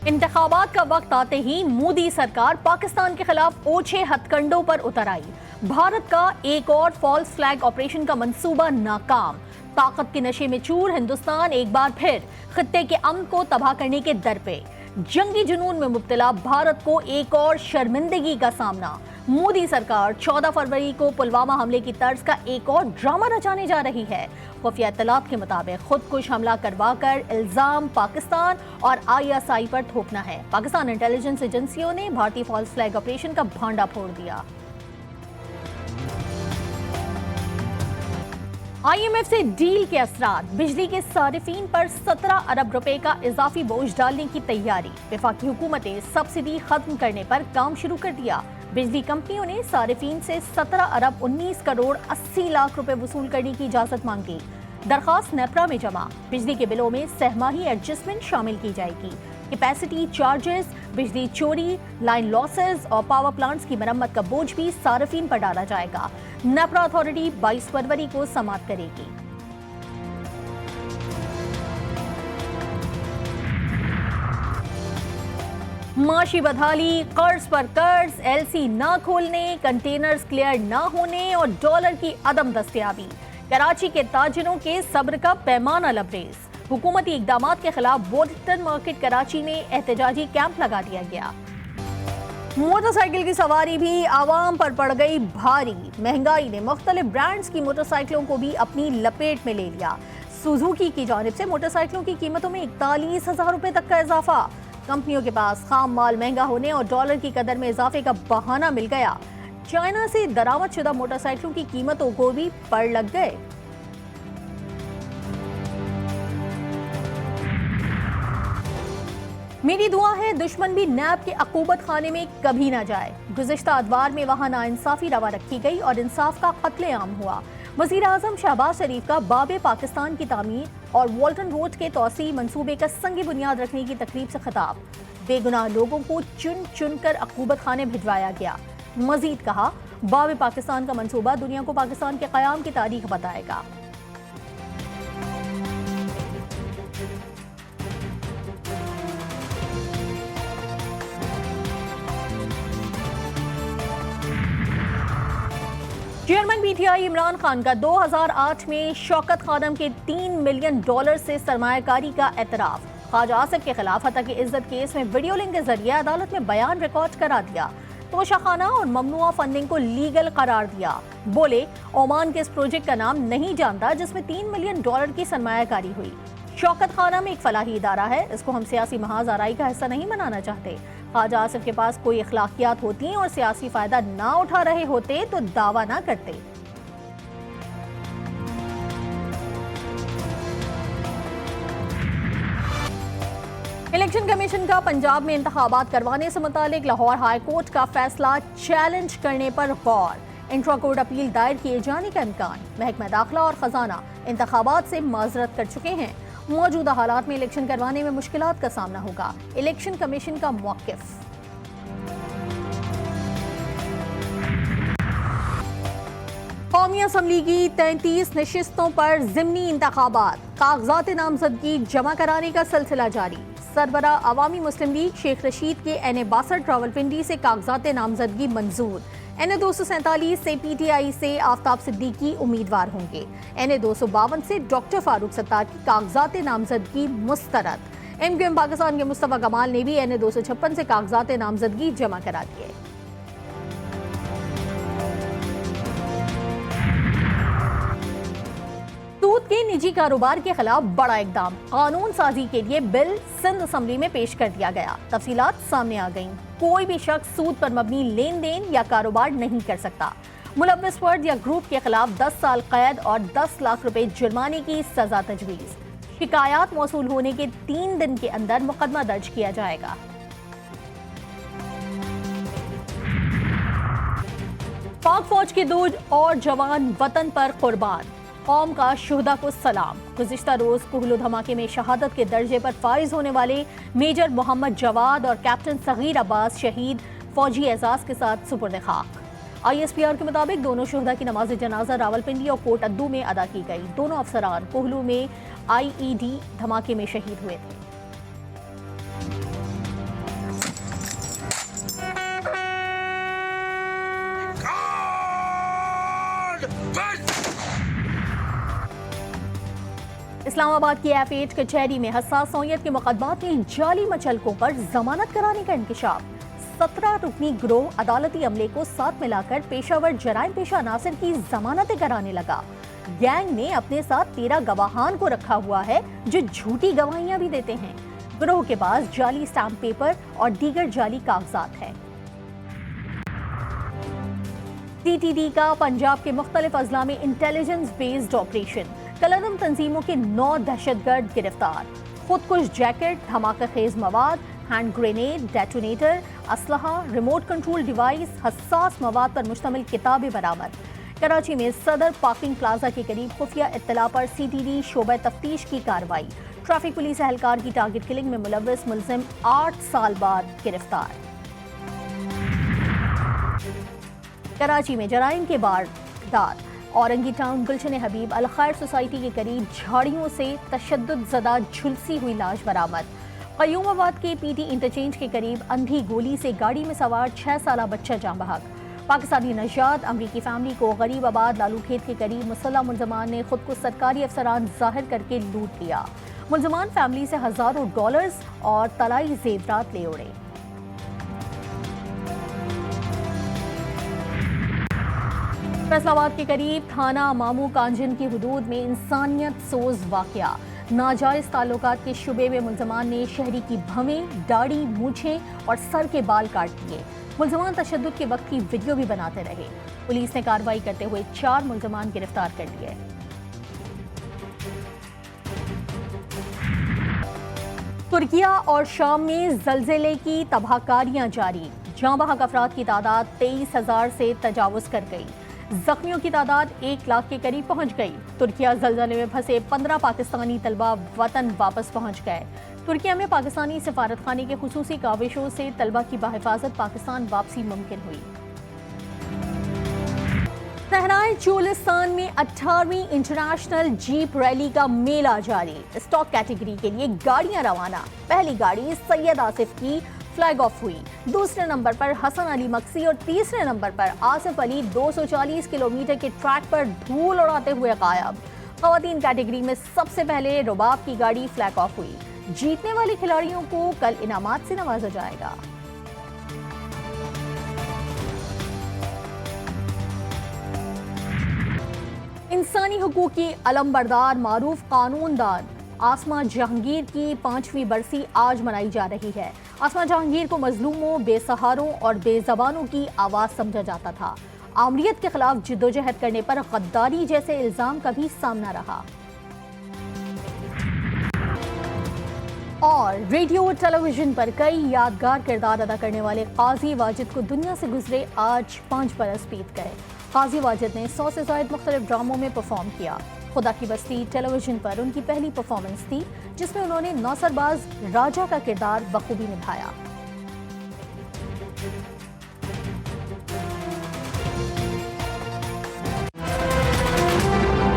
इंतखाबात का वक्त आते ही मोदी सरकार पाकिस्तान के खिलाफ ओछे हथकंडों पर उतर आई। भारत का एक और फॉल्स फ्लैग ऑपरेशन का मंसूबा नाकाम। ताकत के नशे में चूर हिंदुस्तान एक बार फिर खित्ते के अमन को तबाह करने के दर पे। जंगी जुनून में मुब्तला भारत को एक और शर्मिंदगी का सामना। मोदी सरकार 14 फरवरी को पुलवामा हमले की तर्ज का एक और ड्रामा रचाने जा रही है। खुफिया इत्तलात के मुताबिक खुदकुश हमला करवाकर इल्जाम पाकिस्तान और ISI पर थोपना है। पाकिस्तान इंटेलिजेंस एजेंसियों ने भारतीय फॉल्स फ्लैग ऑपरेशन का भांडा फोड़ दिया। IMF से डील के असरात। बिजली के सारिफीन पर 17 अरब रुपए का इजाफी बोझ डालने की तैयारी। वफाकी हुकूमत ने सब्सिडी खत्म करने पर काम शुरू कर दिया। बिजली कंपनियों ने सारिफीन से 17 अरब 19 करोड़ 80 लाख रुपए वसूल करने की इजाजत मांगी। दरखास्त नेप्रा में जमा। बिजली के बिलों में सहमाही एडजस्टमेंट शामिल की जाएगी। कैपेसिटी चार्जेस, बिजली चोरी, लाइन लॉसेस और पावर प्लांट्स की मरम्मत का बोझ भी सारिफीन पर डाला जाएगा। नेप्रा अथॉरिटी 22 फरवरी को समाप्त करेगी। माशी बदहाली, कर्ज पर कर्ज, LC न खोलने, कंटेनर्स क्लियर न होने और डॉलर की अदम दस्तयाबी। कराची के ताजिरों के सब्र का पैमाना लबरेज। हुकूमती इकदामात के खिलाफ बोल्टन मार्केट कराची में एहतजाजी कैंप लगा दिया गया। मोटरसाइकिल की सवारी भी आवाम पर पड़ गई भारी। महंगाई ने मुख्तलिफ ब्रांड्स की मोटरसाइकिलों को भी अपनी लपेट में ले लिया। सुजुकी की जानिब से मोटरसाइकिलों की कीमतों में 41,000 रुपए तक का इजाफा। कंपनियों के पास खाम माल महंगा होने और डॉलर की कदर में इजाफे का बहाना मिल गया। चाइना से दरामद शुदा मोटरसाइकिलों की कीमतों को भी पड़ लग गए। मेरी दुआ है दुश्मन भी नैब के अकूबत खाने में कभी ना जाए। गुज़िश्ता अदवार में वहां नाइंसाफी रवा रखी गई और इंसाफ का कत्लेआम हुआ। वज़ीर आज़म शहबाज शरीफ का बाबे पाकिस्तान की तामीर और वॉल्टन रोड के तोसी मंसूबे का संग बुनियाद रखने की तकरीब से खिताब। बेगुनाह लोगों को चुन चुन कर अकूबत खाने भिजवाया गया। मजीद कहा, बाबे पाकिस्तान का मंसूबा दुनिया को पाकिस्तान के क़याम की तारीख बताएगा। चेयरमैन PTI इमरान खान का 2008 में शौकत खानम के $3 मिलियन से सरमायाकारी का एतराफ। ख्वाजा आसिफ के खिलाफ हत्या की इज्जत केस में वीडियो लिंक के जरिए अदालत में बयान रिकॉर्ड करा दिया। तोशाखाना और ममनुआ फंडिंग को लीगल करार दिया। बोले, ओमान के इस प्रोजेक्ट का नाम नहीं जानता जिसमें $3 मिलियन की सरमायाकारी हुई। शौकत खानम एक फलाही इदारा है, इसको हम सियासी महाज आराई का हिस्सा नहीं बनाना चाहते। ख्वाजा आसिफ के पास कोई अखलाकियात होती और सियासी फायदा ना उठा रहे होते तो दावा ना करते। इलेक्शन कमीशन का पंजाब में इंतखाबात करवाने से मुतालिक लाहौर हाई कोर्ट का फैसला चैलेंज करने पर गौर। इंट्रा कोर्ट अपील दायर किए जाने का इम्कान। महकमा दाखिला और खजाना इंतखाबात से माजरत कर चुके हैं। मौजूदा हालात में इलेक्शन करवाने में मुश्किलात का सामना होगा। इलेक्शन कमीशन का मौक़िफ़। कौमी असम्बली की 33 नशिस्तों पर ज़िमनी इंतखाबात। कागजात नामजदगी जमा कराने का सिलसिला जारी। सरबरा अवामी मुस्लिम लीग शेख रशीद के NA-62 रावलपिंडी से कागजात नामजदगी मंजूर। NA-247 से PTI से आफ्ताब सिद्दीकी उम्मीदवार होंगे। NA-252 से डॉक्टर फारूक सत्तार की कागजात नामजदगी मुस्तरद। MQM पाकिस्तान के मुस्तफा कमाल ने भी NA-256 से कागजात नामजदगी जमा करा दिए। सूद के निजी कारोबार के खिलाफ बड़ा इकदाम। कानून साजी के लिए बिल सिंध असम्बली में पेश कर दिया गया। तफसीलात सामने आ गईं। कोई भी शख्स सूद पर मबनी लेन देन या कारोबार नहीं कर सकता। मुलव्विस फर्द या ग्रुप के खिलाफ 10 साल कैद और 10 लाख रुपए जुर्माने की सजा तजवीज। शिकायत मौसूल होने के 3 दिन के अंदर मुकदमा दर्ज किया जाएगा। पाक फौज के 2 और जवान वतन पर कुर्बान। कौम का शुहदा को सलाम। गुज़िश्ता रोज कोहलो धमाके में शहादत के दर्जे पर फाइज होने वाले मेजर मोहम्मद जवाद और कैप्टन सगीर अब्बास शहीद फौजी एजाज के साथ सुपुर्द खाक। ISPR के मुताबिक दोनों शुहदा की नमाज जनाजा रावलपिंडी और कोट अद्दू में अदा की गई। दोनों अफसरान कोहलू में IED धमाके में शहीद हुए थे। इस्लामाबाद की F8 कचहरी में हसास नौयत के मुकदमात में जाली मचलकों पर जमानत कराने का इंकशाफ। 17 रुकनी गिरोह अदालती अमले को साथ मिलाकर पेशावर जराइम पेशा अनासर की जमानतें कराने लगा। गैंग ने अपने साथ 13 गवाहान को रखा हुआ है जो झूठी गवाहियां भी देते हैं। गिरोह के पास जाली स्टैम्प पेपर और दीगर जाली कागजात हैं। TTD का पंजाब के मुख्तलिफ अजला में इंटेलिजेंस बेस्ड ऑपरेशन। कलअदम तंजीमों के 9 दहशतगर्द गिरफ्तार। खुदकुश जैकेट, धमाका खेज मवाद, हैंड ग्रेनेड, डेटोनेटर, असलहा, रिमोट कंट्रोल डिवाइस, हसास मवाद पर मुश्तमिल किताबें बरामद। कराची में सदर पार्किंग प्लाजा के करीब खुफिया इत्तला पर CTD शोबा तफ्तीश की कार्रवाई। ट्रैफिक पुलिस एहलकार की टारगेट किलिंग में मुलव्वस मुलजिम 8 साल बाद गिरफ्तार। कराची में जराइम के वारदात। औरंगी टाउन गुलशन हबीब अल खैर सोसाइटी के करीब झाड़ियों से तशद्दुद ज़दा झुलसी हुई लाश बरामद। क़यूमाबाद के PT इंटरचेंज के करीब अंधी गोली से गाड़ी में सवार 6 साला बच्चा जाँ बहक। पाकिस्तानी नजात अमरीकी फैमिली को गरीबाबाद लालू खेत के करीब मुसल्लह मुलजमान ने खुद को सरकारी अफसरान जाहिर करके लूट लिया। मुलजमान फैमिली से हजारों डॉलर्स और तलाई जेवरात ले उड़े। फैसलाबाद के करीब थाना मामू कांजन की हुदूद में इंसानियत सोज वाकया। नाजायज ताल्लुकात के शुबे में मुलजमान ने शहरी की भवें, दाढ़ी, मूछें और सर के बाल काट दिए। मुलजमान तशद्दुद के वक्त की वीडियो भी बनाते रहे। पुलिस ने कार्रवाई करते हुए 4 मुलजमान गिरफ्तार कर लिए। तुर्किया और शाम में जलजिले की तबाहकारियां जारी। जाँ बहक अफराद की तादाद 23,000 से तजावुज कर गई। जख्मियों की तादाद 1 लाख के करीब पहुंच गई। तुर्किया जलजले में फंसे 15 पाकिस्तानी तलबा वतन वापस पहुंच गए। तुर्किया में पाकिस्तानी सफारत खाने के खुसूसी काविशों से तलबा की बाहिफाजत पाकिस्तान वापसी मुमकिन हुई। सहराए चोलिस्तान में 18वीं इंटरनेशनल जीप रैली का मेला जारी। स्टॉक कैटेगरी के लिए गाड़ियां रवाना। पहली गाड़ी सैयद आसिफ की फ्लैग ऑफ हुई। दूसरे नंबर पर हसन अली मक्सी और तीसरे नंबर पर आसिफ अली 240 किलोमीटर के ट्रैक पर धूल उड़ाते हुए गायब। खवातीन कैटेगरी में सबसे पहले रुबाब की गाड़ी फ्लैग ऑफ हुई। जीतने वाले खिलाड़ियों को कल इनामात से नवाजा जाएगा। इंसानी हुकूक की अलमबरदार मारूफ कानूनदान आसमा जहांगीर की 5वीं बरसी आज मनाई जा रही है। आसमा जहांगीर को मजलूमों, बेसहारों और बेजबानों की आवाज़ समझा जाता था। आमरीत के खिलाफ जिद्दोजहद करने पर गद्दारी जैसे इल्ज़ाम का भी सामना रहा। और रेडियो टेलीविजन पर कई यादगार किरदार अदा करने वाले काजी वाजिद को दुनिया से गुजरे आज 5 बरस बीत गए। काजी वाजिद ने 100 से ज़ायद मुख्तलिफ ड्रामों में परफॉर्म किया। खुदा की बस्ती टेलीविजन पर उनकी पहली परफॉर्मेंस थी जिसमें उन्होंने नौसरबाज राजा का किरदार बखूबी निभाया।